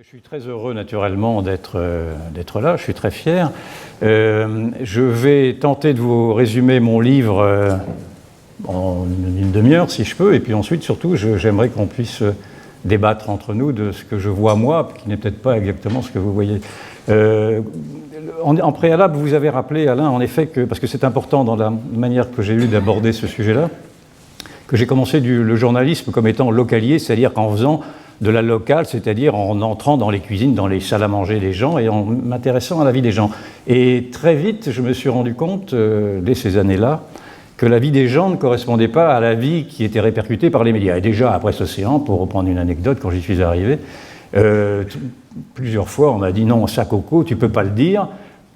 Je suis très heureux naturellement d'être là, je suis très fier. Je vais tenter de vous résumer mon livre en une demi-heure si je peux, et puis ensuite surtout j'aimerais qu'on puisse débattre entre nous de ce que je vois moi, qui n'est peut-être pas exactement ce que vous voyez. En préalable, vous avez rappelé, Alain, en effet, parce que c'est important dans la manière que j'ai eue d'aborder ce sujet-là, que j'ai commencé le journalisme comme étant localier, c'est-à-dire qu'en faisant de la locale, c'est-à-dire en entrant dans les cuisines, dans les salles à manger des gens et en m'intéressant à la vie des gens. Et très vite, je me suis rendu compte, dès ces années-là, que la vie des gens ne correspondait pas à la vie qui était répercutée par les médias. Et déjà, après cet océan, pour reprendre une anecdote, quand j'y suis arrivé, plusieurs fois, on m'a dit « Non, ça, Coco, tu ne peux pas le dire »,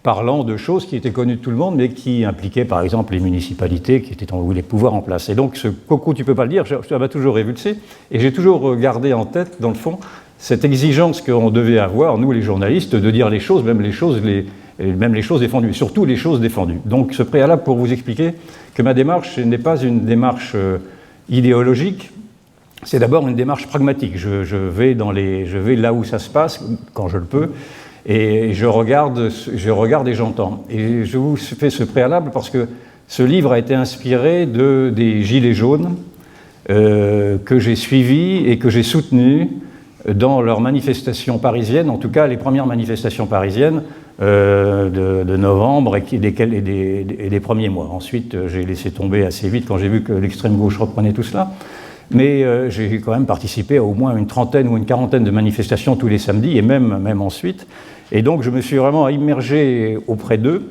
parlant de choses qui étaient connues de tout le monde, mais qui impliquaient, par exemple, les municipalités qui étaient ou les pouvoirs en place. Et donc, ce Coco, tu ne peux pas le dire, ça m'a toujours révulsé. Et j'ai toujours gardé en tête, dans le fond, cette exigence qu'on devait avoir, nous, les journalistes, de dire les choses, même les choses défendues, et surtout les choses défendues. Donc, ce préalable pour vous expliquer que ma démarche n'est pas une démarche idéologique, c'est d'abord une démarche pragmatique. Je vais là où ça se passe, quand je le peux, et je regarde et j'entends. Et je vous fais ce préalable parce que ce livre a été inspiré des Gilets jaunes que j'ai suivis et que j'ai soutenus dans leurs manifestations parisiennes, en tout cas les premières manifestations parisiennes de novembre et des premiers mois. Ensuite, j'ai laissé tomber assez vite quand j'ai vu que l'extrême gauche reprenait tout cela. Mais j'ai quand même participé à au moins une trentaine ou une quarantaine de manifestations tous les samedis et même ensuite. Et donc je me suis vraiment immergé auprès d'eux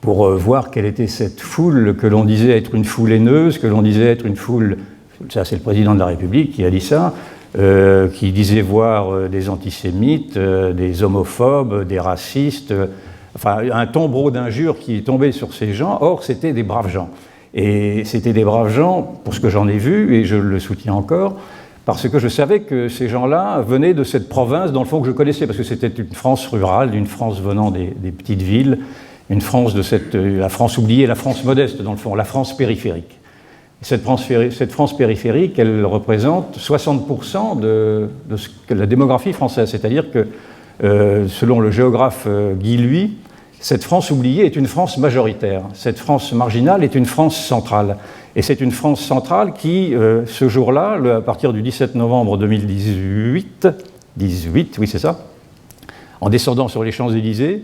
pour voir quelle était cette foule que l'on disait être une foule haineuse, que l'on disait être une foule, ça c'est le président de la République qui a dit ça, qui disait voir des antisémites, des homophobes, des racistes, enfin un tombereau d'injures qui est tombé sur ces gens. Or c'était des braves gens. Et c'était des braves gens, pour ce que j'en ai vu, et je le soutiens encore, parce que je savais que ces gens-là venaient de cette province, dans le fond, que je connaissais, parce que c'était une France rurale, une France venant des petites villes, une France la France oubliée, la France modeste, dans le fond, la France périphérique. Cette France périphérique, elle représente 60% de la démographie française, c'est-à-dire que, selon le géographe Guy Luy, cette France oubliée est une France majoritaire. Cette France marginale est une France centrale. Et c'est une France centrale qui, ce jour-là, à partir du 17 novembre 2018, oui c'est ça, en descendant sur les Champs-Élysées,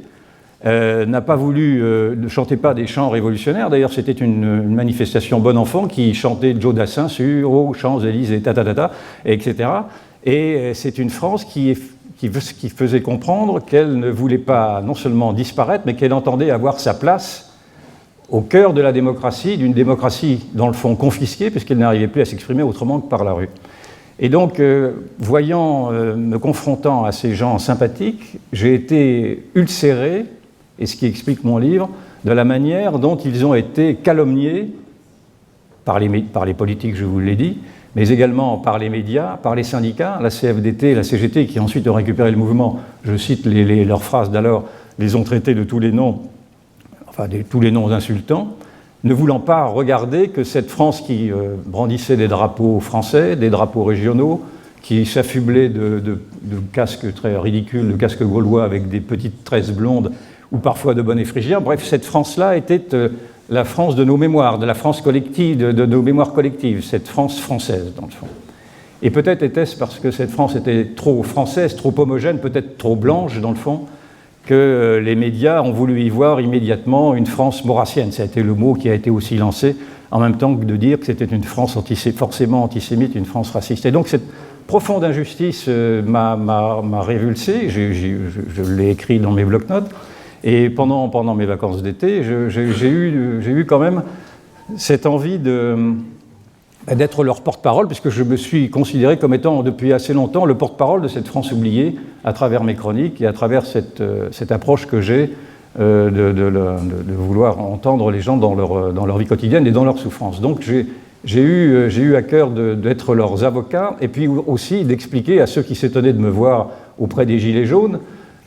n'a pas voulu, ne chantait pas des chants révolutionnaires. D'ailleurs, c'était une manifestation bon enfant qui chantait Joe Dassin sur aux Champs-Élysées, etc. Et c'est une France qui faisait comprendre qu'elle ne voulait pas non seulement disparaître, mais qu'elle entendait avoir sa place au cœur de la démocratie, d'une démocratie, dans le fond, confisquée, puisqu'elle n'arrivait plus à s'exprimer autrement que par la rue. Et donc, me confrontant à ces gens sympathiques, j'ai été ulcéré, et ce qui explique mon livre, de la manière dont ils ont été calomniés par les politiques, je vous l'ai dit, mais également par les médias, par les syndicats, la CFDT, la CGT, qui ensuite ont récupéré le mouvement, je cite leurs phrases d'alors, les ont traités de tous les noms, tous les noms insultants, ne voulant pas regarder que cette France qui brandissait des drapeaux français, des drapeaux régionaux, qui s'affublait de casques très ridicules, de casques gaulois avec des petites tresses blondes, ou parfois de bonnets phrygiens, bref, cette France-là était la France de nos mémoires, de la France collective, de nos mémoires collectives, cette France française, dans le fond. Et peut-être était-ce parce que cette France était trop française, trop homogène, peut-être trop blanche, dans le fond, que les médias ont voulu y voir immédiatement une France maurassienne. Ça a été le mot qui a été aussi lancé, en même temps que de dire que c'était une France forcément antisémite, une France raciste. Et donc cette profonde injustice m'a révulsé, je l'ai écrit dans mes bloc-notes, et pendant mes vacances d'été, j'ai eu quand même cette envie d'être leur porte-parole, puisque je me suis considéré comme étant depuis assez longtemps le porte-parole de cette France oubliée à travers mes chroniques et à travers cette approche que j'ai de vouloir entendre les gens dans leur vie quotidienne et dans leurs souffrances. Donc j'ai eu à cœur d'être leurs avocats et puis aussi d'expliquer à ceux qui s'étonnaient de me voir auprès des Gilets jaunes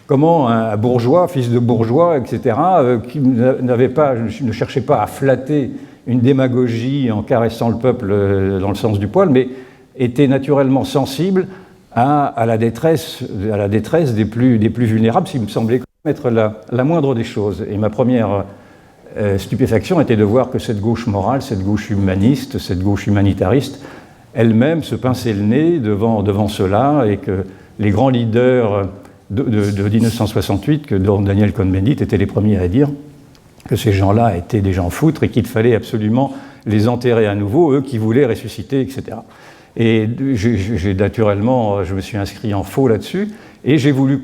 comment un bourgeois, fils de bourgeois, etc., qui ne cherchait pas à flatter une démagogie en caressant le peuple dans le sens du poil, mais était naturellement sensible à la détresse des plus vulnérables, ce qui me semblait être la moindre des choses. Et ma première stupéfaction était de voir que cette gauche morale, cette gauche humaniste, cette gauche humanitariste, elle-même se pinçait le nez devant cela, et que les grands leaders de 1968, que Daniel Cohn-Bendit étaient les premiers à dire que ces gens-là étaient des gens foutres et qu'il fallait absolument les enterrer à nouveau, eux qui voulaient ressusciter, etc. Et naturellement, je me suis inscrit en faux là-dessus, et j'ai voulu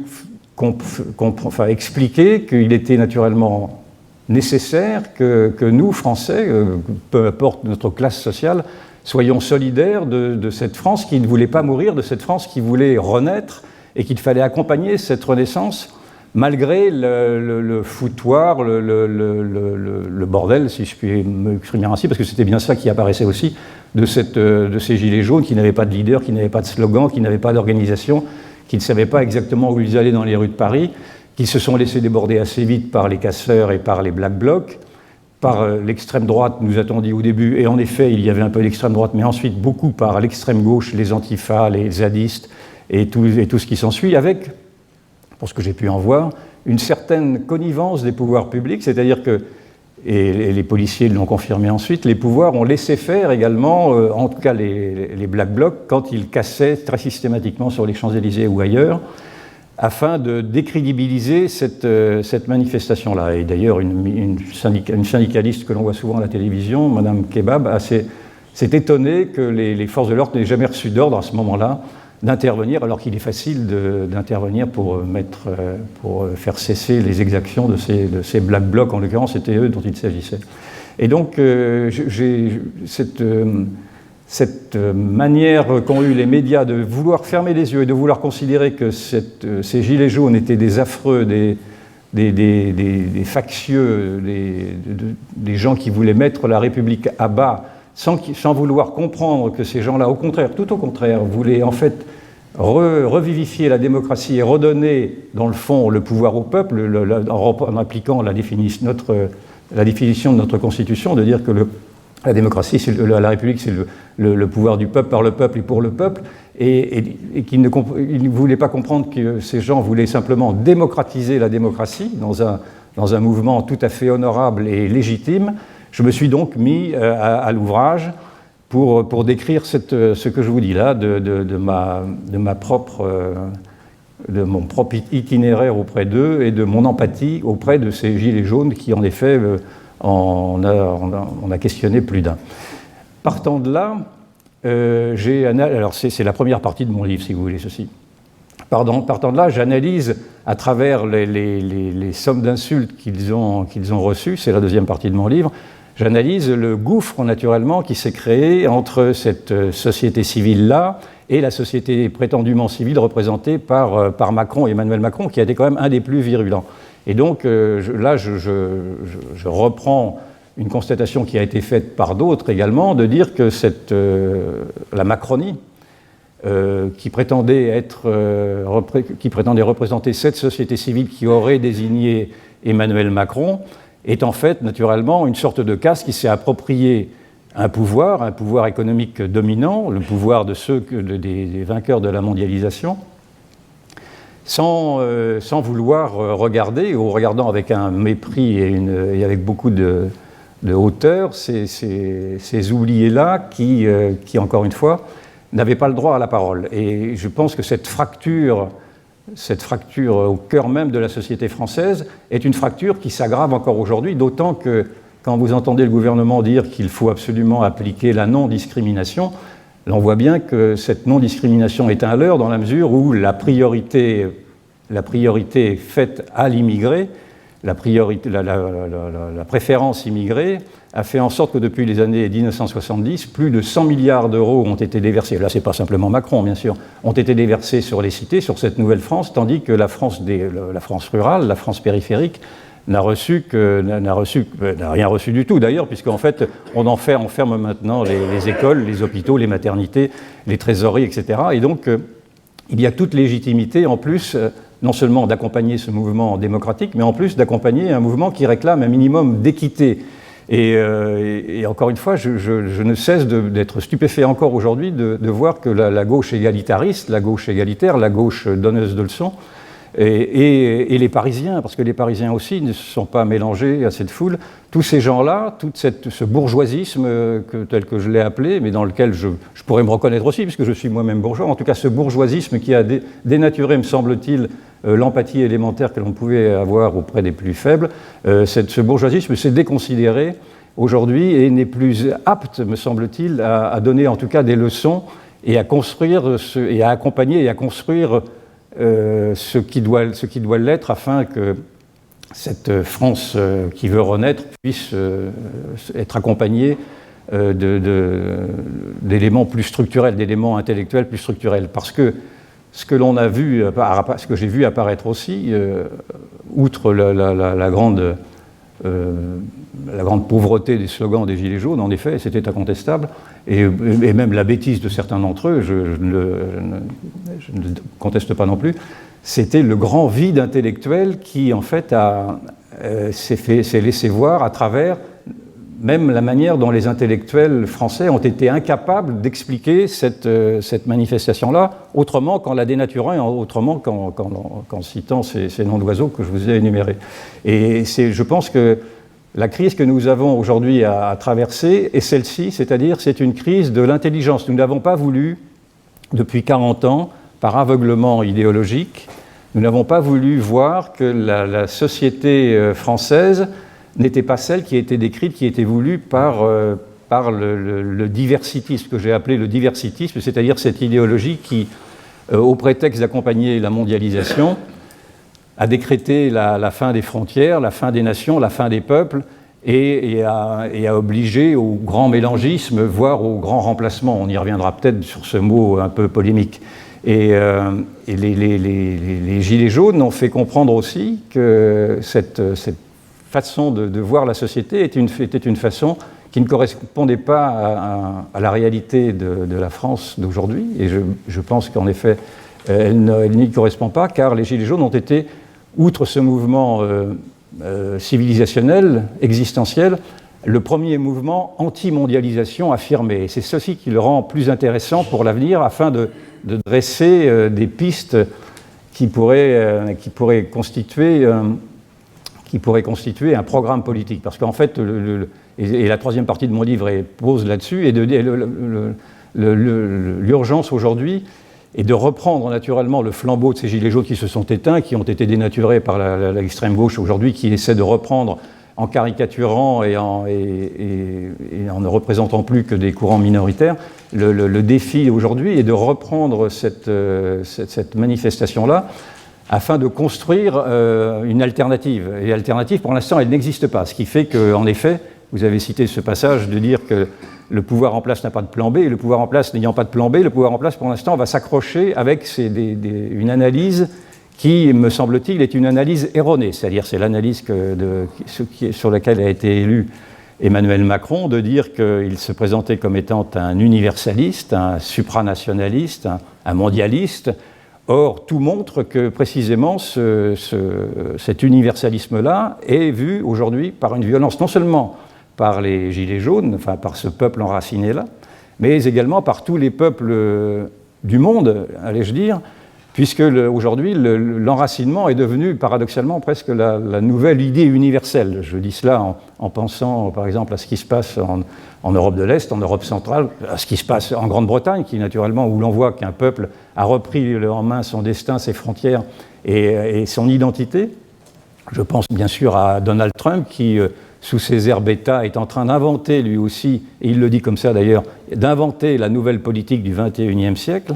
expliquer qu'il était naturellement nécessaire que nous, Français, peu importe notre classe sociale, soyons solidaires de cette France qui ne voulait pas mourir, de cette France qui voulait renaître, et qu'il fallait accompagner cette renaissance malgré le foutoir, le bordel, si je puis m'exprimer ainsi, parce que c'était bien ça qui apparaissait aussi de ces gilets jaunes qui n'avaient pas de leader, qui n'avaient pas de slogan, qui n'avaient pas d'organisation, qui ne savaient pas exactement où ils allaient dans les rues de Paris, qui se sont laissés déborder assez vite par les casseurs et par les Black Blocs, par l'extrême droite, nous a-t-on dit au début, et en effet, il y avait un peu l'extrême droite, mais ensuite beaucoup par l'extrême gauche, les antifas, les zadistes, et tout ce qui s'ensuit, avec, pour ce que j'ai pu en voir, une certaine connivence des pouvoirs publics, c'est-à-dire que, et les policiers l'ont confirmé ensuite, les pouvoirs ont laissé faire également, en tout cas les Black Blocs, quand ils cassaient très systématiquement sur les Champs-Élysées ou ailleurs, afin de décrédibiliser cette manifestation-là. Et d'ailleurs, une syndicaliste que l'on voit souvent à la télévision, Madame Kebab, s'est étonnée que les forces de l'ordre n'aient jamais reçu d'ordre à ce moment-là d'intervenir, alors qu'il est facile d'intervenir pour faire cesser les exactions de ces Black Blocs. En l'occurrence, c'était eux dont il s'agissait. Et donc, cette manière qu'ont eu les médias de vouloir fermer les yeux et de vouloir considérer que ces gilets jaunes étaient des affreux, des factieux, des gens qui voulaient mettre la République à bas, sans vouloir comprendre que ces gens-là, au contraire, tout au contraire, voulaient en fait revivifier la démocratie et redonner, dans le fond, le pouvoir au peuple, en appliquant la définition de notre Constitution, de dire que la démocratie, la République, c'est le pouvoir du peuple, par le peuple et pour le peuple, et qu'ils ne voulaient pas comprendre que ces gens voulaient simplement démocratiser la démocratie dans un mouvement tout à fait honorable et légitime. Je me suis donc mis à l'ouvrage pour décrire ce que je vous dis là, de mon propre itinéraire auprès d'eux et de mon empathie auprès de ces gilets jaunes qui, en effet, on a questionné plus d'un. Partant de là, alors c'est la première partie de mon livre, si vous voulez ceci. Partant de là, j'analyse à travers les sommes d'insultes qu'ils ont reçues, c'est la deuxième partie de mon livre, j'analyse le gouffre naturellement qui s'est créé entre cette société civile-là et la société prétendument civile représentée par Macron, Emmanuel Macron, qui a été quand même un des plus virulents. Et donc là, je reprends une constatation qui a été faite par d'autres également, de dire que la Macronie, qui prétendait représenter cette société civile qui aurait désigné Emmanuel Macron, est en fait naturellement une sorte de caste qui s'est approprié un pouvoir économique dominant, le pouvoir des vainqueurs de la mondialisation, sans vouloir regarder, ou regardant avec un mépris et avec beaucoup de hauteur, ces oubliés-là qui, encore une fois, n'avaient pas le droit à la parole. Et je pense que cette fracture au cœur même de la société française est une fracture qui s'aggrave encore aujourd'hui, d'autant que quand vous entendez le gouvernement dire qu'il faut absolument appliquer la non-discrimination, on voit bien que cette non-discrimination est un leurre dans la mesure où la priorité faite à l'immigré, la préférence immigrée, a fait en sorte que depuis les années 1970, plus de 100 milliards d'euros ont été déversés, là c'est pas simplement Macron bien sûr, ont été déversés sur les cités, sur cette nouvelle France, tandis que la France rurale, la France périphérique, n'a rien reçu du tout d'ailleurs, puisqu'en fait on enferme maintenant les écoles, les hôpitaux, les maternités, les trésoreries, etc. Et donc il y a toute légitimité en plus, non seulement d'accompagner ce mouvement démocratique, mais en plus d'accompagner un mouvement qui réclame un minimum d'équité Et encore une fois, je ne cesse d'être stupéfait encore aujourd'hui de voir que la gauche égalitariste, la gauche égalitaire, la gauche donneuse de leçons, et les Parisiens, parce que les Parisiens aussi ne se sont pas mélangés à cette foule, tous ces gens-là, ce bourgeoisisme tel que je l'ai appelé, mais dans lequel je pourrais me reconnaître aussi, puisque je suis moi-même bourgeois, en tout cas ce bourgeoisisme qui a dénaturé, me semble-t-il, l'empathie élémentaire que l'on pouvait avoir auprès des plus faibles, ce bourgeoisisme s'est déconsidéré aujourd'hui et n'est plus apte, me semble-t-il, à donner en tout cas des leçons et à construire, et à accompagner et à construire ce qui doit l'être afin que cette France qui veut renaître puisse être accompagnée d'éléments plus structurels, d'éléments intellectuels plus structurels. Parce que ce que l'on a vu, ce que j'ai vu apparaître aussi, outre la grande pauvreté des slogans des Gilets jaunes, en effet, c'était incontestable, et même la bêtise de certains d'entre eux, je ne conteste pas non plus, c'était le grand vide intellectuel qui, en fait, s'est laissé voir à travers même la manière dont les intellectuels français ont été incapables d'expliquer cette manifestation-là, autrement qu'en la dénaturant et autrement qu'en citant ces noms d'oiseaux que je vous ai énumérés. Et je pense que la crise que nous avons aujourd'hui à traverser est celle-ci, c'est-à-dire c'est une crise de l'intelligence. Nous n'avons pas voulu, depuis 40 ans, par aveuglement idéologique, nous n'avons pas voulu voir que la société française n'était pas celle qui était décrite, qui était voulue par le diversitisme, que j'ai appelé le diversitisme, c'est-à-dire cette idéologie qui, au prétexte d'accompagner la mondialisation, a décrété la fin des frontières, la fin des nations, la fin des peuples, et a obligé au grand mélangisme, voire au grand remplacement. On y reviendra peut-être sur ce mot un peu polémique. Et les Gilets jaunes ont fait comprendre aussi que cette façon de voir la société était une façon qui ne correspondait pas à la réalité de la France d'aujourd'hui. Et je pense qu'en effet, elle n'y correspond pas, car les Gilets jaunes ont été, outre ce mouvement civilisationnel, existentiel, le premier mouvement anti-mondialisation affirmé. Et c'est ceci qui le rend plus intéressant pour l'avenir, afin de dresser des pistes qui pourraient constituer un programme politique. Parce qu'en fait, et la troisième partie de mon livre pose là-dessus, et l'urgence aujourd'hui est de reprendre naturellement le flambeau de ces Gilets jaunes qui se sont éteints, qui ont été dénaturés par l'extrême gauche aujourd'hui, qui essaie de reprendre en caricaturant et en ne représentant plus que des courants minoritaires. Le défi aujourd'hui est de reprendre cette manifestation-là afin de construire une alternative. Et l'alternative, pour l'instant, elle n'existe pas. Ce qui fait qu'en effet, vous avez cité ce passage de dire que le pouvoir en place n'a pas de plan B, et le pouvoir en place n'ayant pas de plan B, le pouvoir en place, pour l'instant, va s'accrocher avec une analyse qui, me semble-t-il, est une analyse erronée. C'est-à-dire, c'est l'analyse sur laquelle a été élu Emmanuel Macron, de dire qu'il se présentait comme étant un universaliste, un supranationaliste, un mondialiste. Or, tout montre que précisément cet universalisme-là est vu aujourd'hui par une violence, non seulement par les Gilets jaunes, enfin par ce peuple enraciné-là, mais également par tous les peuples du monde, allais-je dire, puisque aujourd'hui l'enracinement est devenu paradoxalement presque la nouvelle idée universelle. Je dis cela en pensant par exemple à ce qui se passe en Europe de l'Est, en Europe centrale, à ce qui se passe en Grande-Bretagne, qui naturellement, où l'on voit qu'un peuple a repris en main son destin, ses frontières et son identité. Je pense bien sûr à Donald Trump qui, sous ses airs bêta, est en train d'inventer lui aussi, et il le dit comme ça d'ailleurs, d'inventer la nouvelle politique du XXIe siècle.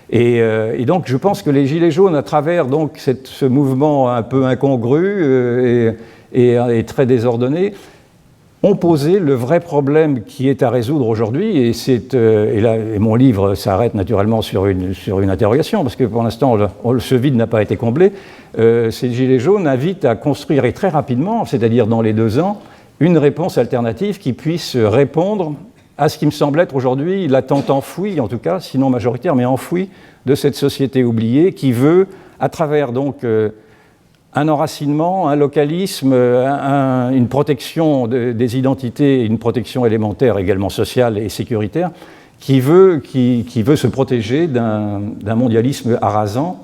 Et donc je pense que les Gilets jaunes, à travers donc ce mouvement un peu incongru et très désordonné, ont posé le vrai problème qui est à résoudre aujourd'hui. Et mon livre s'arrête naturellement sur une interrogation, parce que pour l'instant ce vide n'a pas été comblé. Ces Gilets jaunes invitent à construire, et très rapidement, c'est-à-dire dans les 2 ans, une réponse alternative qui puisse répondre à ce qui me semble être aujourd'hui l'attente enfouie, en tout cas, sinon majoritaire, mais enfouie, de cette société oubliée qui veut, à travers donc un enracinement, un localisme, une protection des identités, une protection élémentaire également sociale et sécuritaire, qui veut se protéger d'un mondialisme arrasant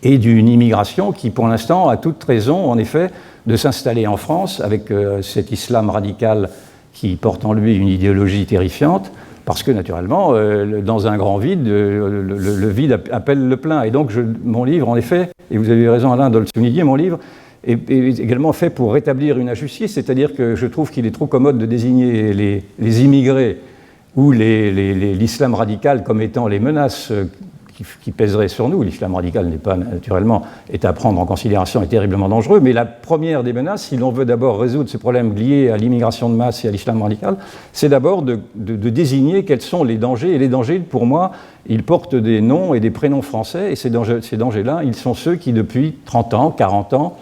et d'une immigration qui, pour l'instant, a toute raison, en effet, de s'installer en France avec cet islam radical qui porte en lui une idéologie terrifiante, parce que, naturellement, dans un grand vide, le vide appelle le plein. Et donc, mon livre, en effet, et vous avez raison, Alain, de le souligner, mon livre est également fait pour rétablir une injustice, c'est-à-dire que je trouve qu'il est trop commode de désigner les immigrés ou l'islam radical comme étant les menaces qui pèseraient sur nous. L'islam radical n'est pas, naturellement, est à prendre en considération, est terriblement dangereux, mais la première des menaces, si l'on veut d'abord résoudre ces problèmes liés à l'immigration de masse et à l'islam radical, c'est d'abord de désigner quels sont les dangers. Et les dangers, pour moi, ils portent des noms et des prénoms français, et ces dangers-là, ils sont ceux qui, depuis 30 ans, 40 ans,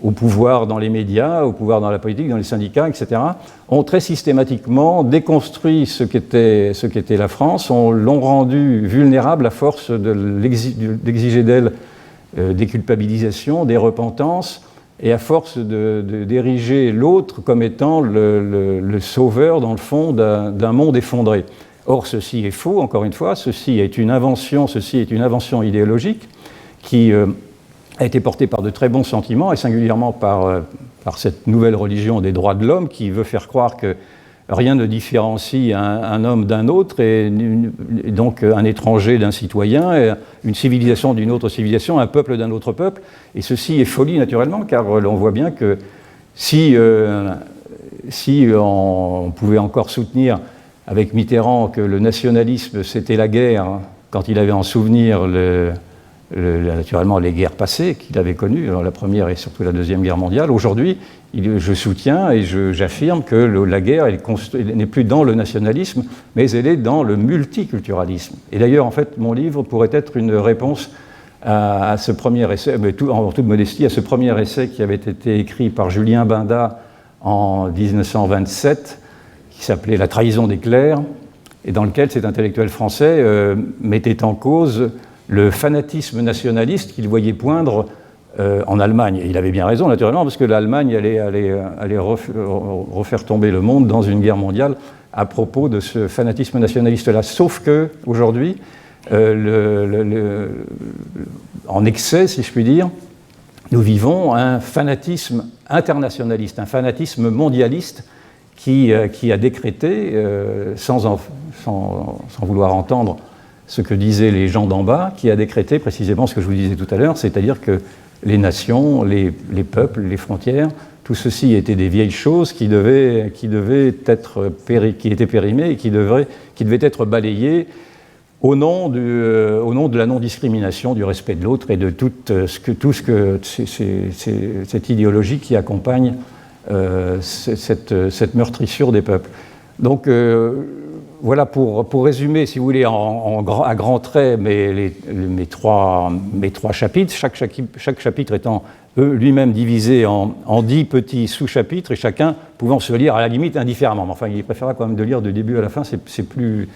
au pouvoir dans les médias, au pouvoir dans la politique, dans les syndicats, etc., ont très systématiquement déconstruit ce qu'était la France, l'ont rendue vulnérable à force d'exiger d'elle des culpabilisations, des repentances, et à force d'ériger l'autre comme étant le sauveur, dans le fond, d'un monde effondré. Or, ceci est faux, encore une fois, ceci est une invention idéologique qui a été porté par de très bons sentiments, et singulièrement par cette nouvelle religion des droits de l'homme qui veut faire croire que rien ne différencie un homme d'un autre, et donc un étranger d'un citoyen, et une civilisation d'une autre civilisation, un peuple d'un autre peuple. Et ceci est folie, naturellement, car on voit bien que si on pouvait encore soutenir avec Mitterrand que le nationalisme, c'était la guerre, quand il avait en souvenir naturellement les guerres passées qu'il avait connues, la première et surtout la Deuxième Guerre mondiale. Aujourd'hui, je soutiens et j'affirme que la guerre elle n'est plus dans le nationalisme, mais elle est dans le multiculturalisme. Et d'ailleurs, en fait, mon livre pourrait être une réponse à ce premier essai, mais en toute modestie, à ce premier essai qui avait été écrit par Julien Binda en 1927, qui s'appelait « La trahison des clercs », et dans lequel cet intellectuel français mettait en cause le fanatisme nationaliste qu'il voyait poindre en Allemagne. Et il avait bien raison, naturellement, parce que l'Allemagne allait refaire tomber le monde dans une guerre mondiale à propos de ce fanatisme nationaliste-là. Sauf qu'aujourd'hui, en excès, si je puis dire, nous vivons un fanatisme internationaliste, un fanatisme mondialiste qui a décrété, sans vouloir entendre ce que disaient les gens d'en bas, qui a décrété précisément ce que je vous disais tout à l'heure, c'est-à-dire que les nations, les peuples, les frontières, tout ceci était des vieilles choses qui étaient périmées et qui devaient être balayées au nom de la non-discrimination, du respect de l'autre et de cette idéologie qui accompagne cette meurtrissure des peuples. Donc, voilà pour résumer, si vous voulez, à grands traits mes trois chapitres, chaque chapitre étant lui-même divisé en 10 petits sous-chapitres, et chacun pouvant se lire à la limite indifféremment. Mais enfin, il est préférable quand même de lire du début à la fin, c'est plus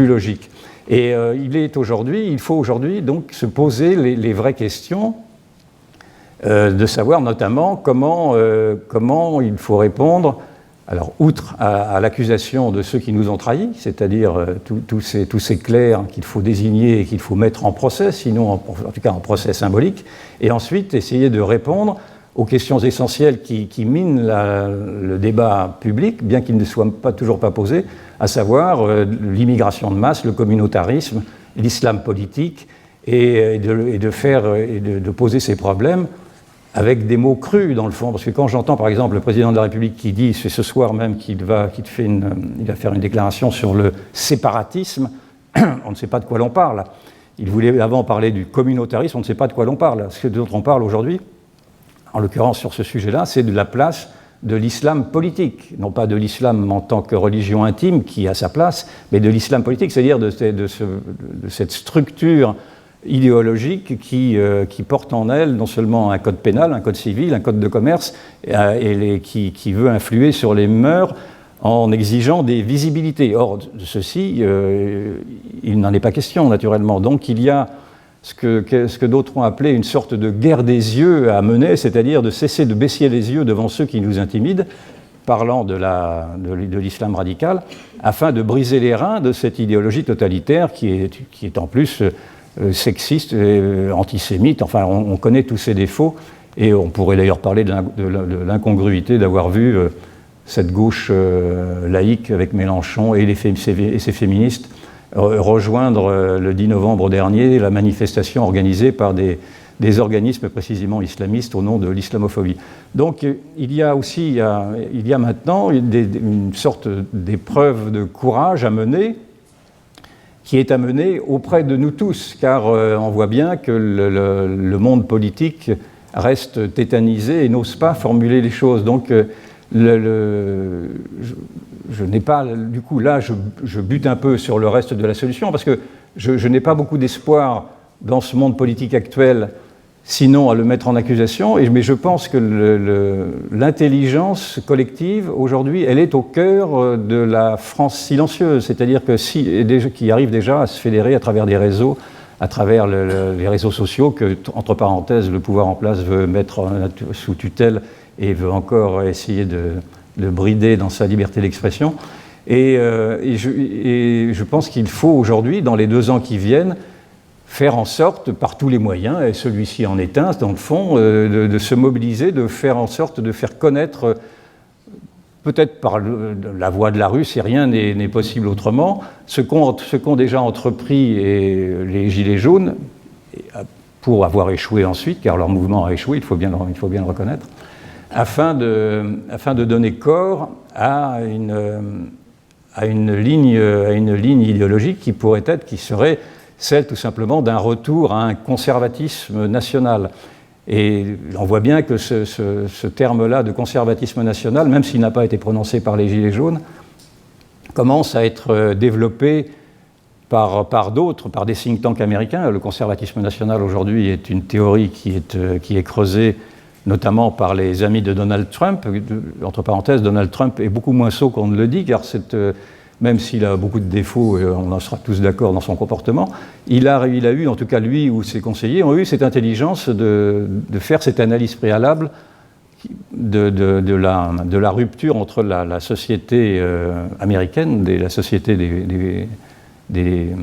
logique. Et il faut aujourd'hui donc se poser les vraies questions, de savoir notamment comment il faut répondre. Alors, outre à l'accusation de ceux qui nous ont trahis, c'est-à-dire tous ces clercs qu'il faut désigner et qu'il faut mettre en procès, sinon en tout cas en procès symbolique, et ensuite essayer de répondre aux questions essentielles qui minent le débat public, bien qu'ils ne soient toujours pas posés, à savoir l'immigration de masse, le communautarisme, l'islam politique, et de poser ces problèmes avec des mots crus, dans le fond, parce que quand j'entends, par exemple, le président de la République qui dit, c'est ce soir même qu'il va faire une déclaration sur le séparatisme, on ne sait pas de quoi l'on parle. Il voulait avant parler du communautarisme, on ne sait pas de quoi l'on parle. Ce dont on parle aujourd'hui, en l'occurrence sur ce sujet-là, c'est de la place de l'islam politique, non pas de l'islam en tant que religion intime qui a sa place, mais de l'islam politique, c'est-à-dire de cette structure idéologique qui porte en elle non seulement un code pénal, un code civil, un code de commerce, et qui veut influer sur les mœurs en exigeant des visibilités. Or, de ceci, il n'en est pas question, naturellement. Donc, il y a ce que d'autres ont appelé une sorte de guerre des yeux à mener, c'est-à-dire de cesser de baisser les yeux devant ceux qui nous intimident, parlant de l'islam radical, afin de briser les reins de cette idéologie totalitaire qui est en plus sexiste et antisémite. Enfin, on connaît tous ses défauts, et on pourrait d'ailleurs parler de l'incongruité d'avoir vu cette gauche laïque avec Mélenchon et ses féministes rejoindre le 10 novembre dernier la manifestation organisée par des organismes précisément islamistes au nom de l'islamophobie. Donc il y a maintenant une sorte d'épreuve de courage à mener, qui est à mener auprès de nous tous, car on voit bien que le monde politique reste tétanisé et n'ose pas formuler les choses. Donc je n'ai pas, du coup, là, je bute un peu sur le reste de la solution, parce que je n'ai pas beaucoup d'espoir dans ce monde politique actuel, sinon à le mettre en accusation, mais je pense que l'intelligence collective, aujourd'hui, elle est au cœur de la France silencieuse, c'est-à-dire qui arrive déjà à se fédérer à travers des réseaux, à travers les réseaux sociaux que, entre parenthèses, le pouvoir en place veut mettre sous tutelle et veut encore essayer de brider dans sa liberté d'expression. Et je pense qu'il faut aujourd'hui, dans les 2 ans qui viennent, faire en sorte, par tous les moyens, et celui-ci en est un, dans le fond, de se mobiliser, de faire en sorte de faire connaître, peut-être par la voie de la rue, si rien n'est possible autrement, ce qu'ont déjà entrepris les Gilets jaunes, pour avoir échoué ensuite, car leur mouvement a échoué, il faut bien le reconnaître, afin de donner corps à une ligne idéologique qui serait celle tout simplement d'un retour à un conservatisme national. Et on voit bien que ce terme-là de conservatisme national, même s'il n'a pas été prononcé par les Gilets jaunes, commence à être développé par d'autres, par des think tanks américains. Le conservatisme national aujourd'hui est une théorie qui est creusée notamment par les amis de Donald Trump. Entre parenthèses, Donald Trump est beaucoup moins sot qu'on ne le dit, car même s'il a beaucoup de défauts, et on en sera tous d'accord dans son comportement, il a eu, en tout cas lui ou ses conseillers, ont eu cette intelligence de faire cette analyse préalable de la rupture entre la société américaine, la société des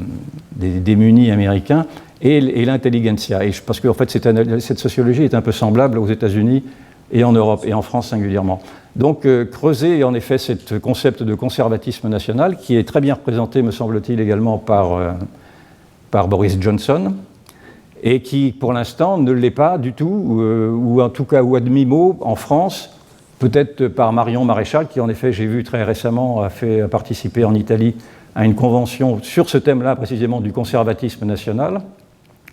démunis américains, et l'intelligentsia. Parce que en fait, cette sociologie est un peu semblable aux États-Unis et en Europe, et en France singulièrement. Donc, creuser en effet ce concept de conservatisme national, qui est très bien représenté, me semble-t-il, également par Boris Johnson, et qui, pour l'instant, ne l'est pas du tout, ou en tout cas, ou à demi-mot, en France, peut-être par Marion Maréchal, qui, en effet, j'ai vu très récemment, a participé en Italie à une convention sur ce thème-là, précisément du conservatisme national,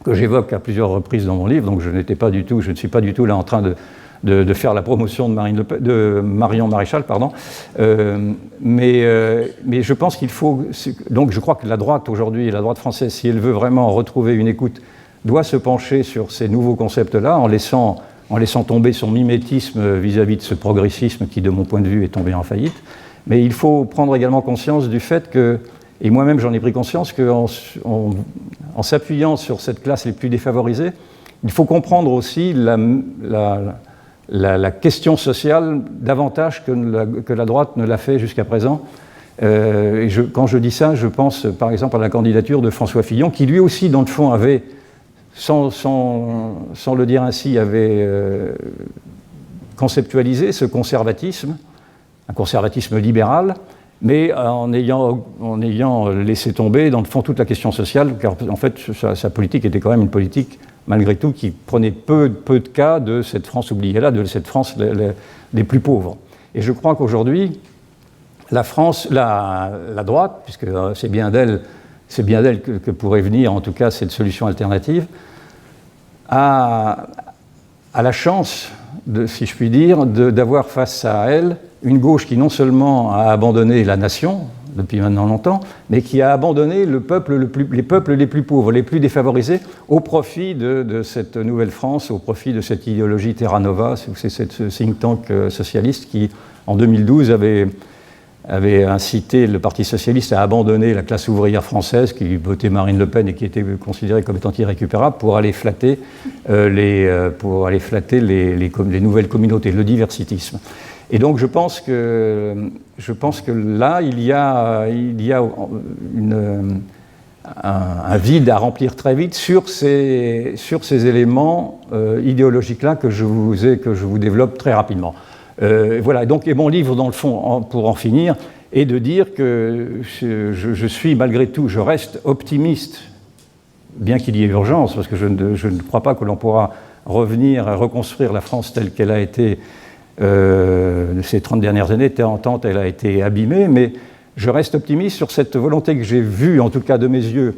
que j'évoque à plusieurs reprises dans mon livre, donc je ne suis pas du tout là en train de faire la promotion de Marion Maréchal, pardon. Mais je pense qu'il faut... Donc je crois que la droite aujourd'hui, la droite française, si elle veut vraiment retrouver une écoute, doit se pencher sur ces nouveaux concepts-là, en laissant tomber son mimétisme vis-à-vis de ce progressisme qui, de mon point de vue, est tombé en faillite. Mais il faut prendre également conscience du fait que, et moi-même j'en ai pris conscience, qu'en s'appuyant sur cette classe les plus défavorisées, il faut comprendre aussi la question sociale davantage que la droite ne l'a fait jusqu'à présent. Quand je dis ça, je pense par exemple à la candidature de François Fillon, qui lui aussi, dans le fond, avait, sans le dire ainsi, avait conceptualisé ce conservatisme, un conservatisme libéral, mais en ayant laissé tomber, dans le fond, toute la question sociale, car en fait, sa politique était quand même une politique, malgré tout, qui prenait peu de cas de cette France oubliée-là, de cette France des plus pauvres. Et je crois qu'aujourd'hui, la France, la droite, puisque c'est bien d'elle que pourrait venir, en tout cas, cette solution alternative, a la chance, si je puis dire, d'avoir face à elle une gauche qui non seulement a abandonné la nation depuis maintenant longtemps, mais qui a abandonné les peuples les plus pauvres, les plus défavorisés, au profit de cette nouvelle France, au profit de cette idéologie Terra Nova, c'est ce think tank socialiste qui, en 2012, avait avait incité le Parti socialiste à abandonner la classe ouvrière française qui votait Marine Le Pen et qui était considérée comme étant irrécupérable pour aller flatter, les nouvelles communautés, le diversitisme. Et donc je pense que là, il y a un vide à remplir très vite sur ces éléments idéologiques-là que je vous développe très rapidement. Voilà, donc, et mon livre, dans le fond, pour en finir, est de dire que je suis, malgré tout, je reste optimiste, bien qu'il y ait urgence, parce que je ne crois pas que l'on pourra revenir à reconstruire la France telle qu'elle a été ces 30 dernières années, tant elle a été abîmée, mais je reste optimiste sur cette volonté que j'ai vue, en tout cas de mes yeux,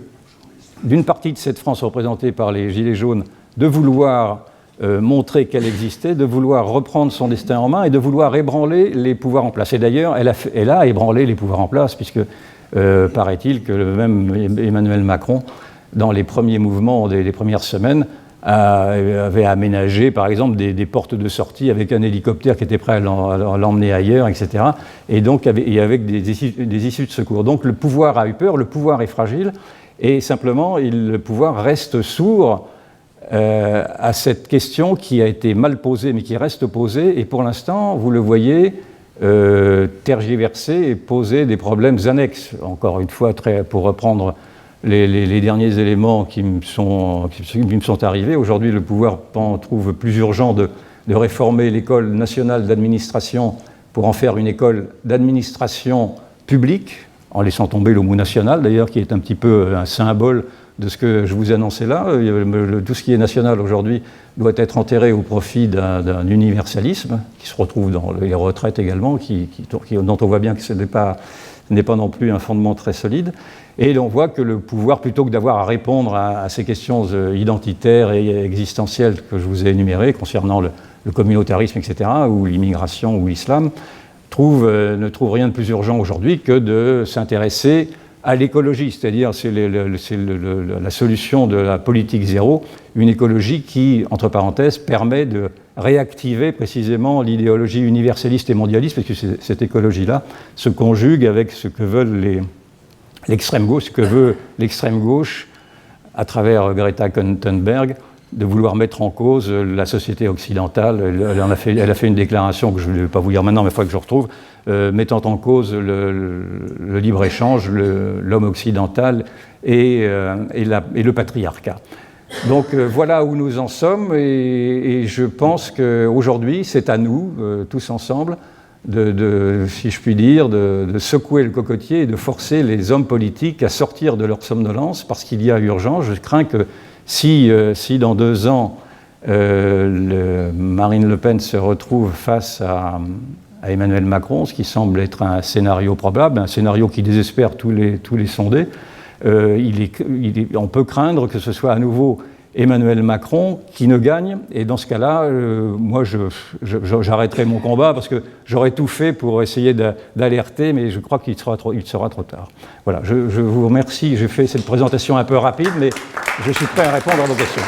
d'une partie de cette France représentée par les Gilets jaunes, de vouloir montrer qu'elle existait, de vouloir reprendre son destin en main et de vouloir ébranler les pouvoirs en place. Et d'ailleurs, elle a ébranlé les pouvoirs en place, puisque paraît-il que le même Emmanuel Macron, dans les premiers mouvements des premières semaines, avait aménagé, par exemple, des portes de sortie avec un hélicoptère qui était prêt à l'emmener ailleurs, etc. Et donc, avec des issues de secours. Donc, le pouvoir a eu peur, le pouvoir est fragile, et simplement, le pouvoir reste sourd à cette question qui a été mal posée, mais qui reste posée, et pour l'instant, vous le voyez, tergiverser et poser des problèmes annexes. Encore une fois, pour reprendre les derniers éléments qui me sont arrivés, aujourd'hui, le pouvoir trouve plus urgent de réformer l'École nationale d'administration pour en faire une école d'administration publique, en laissant tomber le mot national, d'ailleurs, qui est un petit peu un symbole de ce que je vous annonçais là. Tout ce qui est national aujourd'hui doit être enterré au profit d'un universalisme qui se retrouve dans les retraites également, dont on voit bien que ce n'est pas non plus un fondement très solide. Et on voit que le pouvoir, plutôt que d'avoir à répondre à ces questions identitaires et existentielles que je vous ai énumérées concernant le communautarisme, etc., ou l'immigration ou l'islam, ne trouve rien de plus urgent aujourd'hui que de s'intéresser à l'écologie, c'est-à-dire c'est la solution de la politique zéro, une écologie qui, entre parenthèses, permet de réactiver précisément l'idéologie universaliste et mondialiste, parce que cette écologie-là se conjugue avec ce que veut l'extrême gauche, à travers Greta Thunberg, de vouloir mettre en cause la société occidentale. Elle a fait une déclaration que je ne vais pas vous lire maintenant, mais il faudrait que je retrouve, mettant en cause le libre-échange, l'homme occidental et le patriarcat. Donc voilà où nous en sommes, et je pense qu'aujourd'hui, c'est à nous, tous ensemble, si je puis dire, de secouer le cocotier et de forcer les hommes politiques à sortir de leur somnolence, parce qu'il y a urgence. Je crains que si dans 2 ans, Marine Le Pen se retrouve face à Emmanuel Macron, ce qui semble être un scénario probable, un scénario qui désespère tous les sondés, on peut craindre que ce soit à nouveau Emmanuel Macron qui ne gagne, et dans ce cas-là, moi j'arrêterai mon combat parce que j'aurais tout fait pour essayer d'alerter, mais je crois qu'il sera trop tard. Voilà, je vous remercie, j'ai fait cette présentation un peu rapide, mais je suis prêt à répondre à vos questions.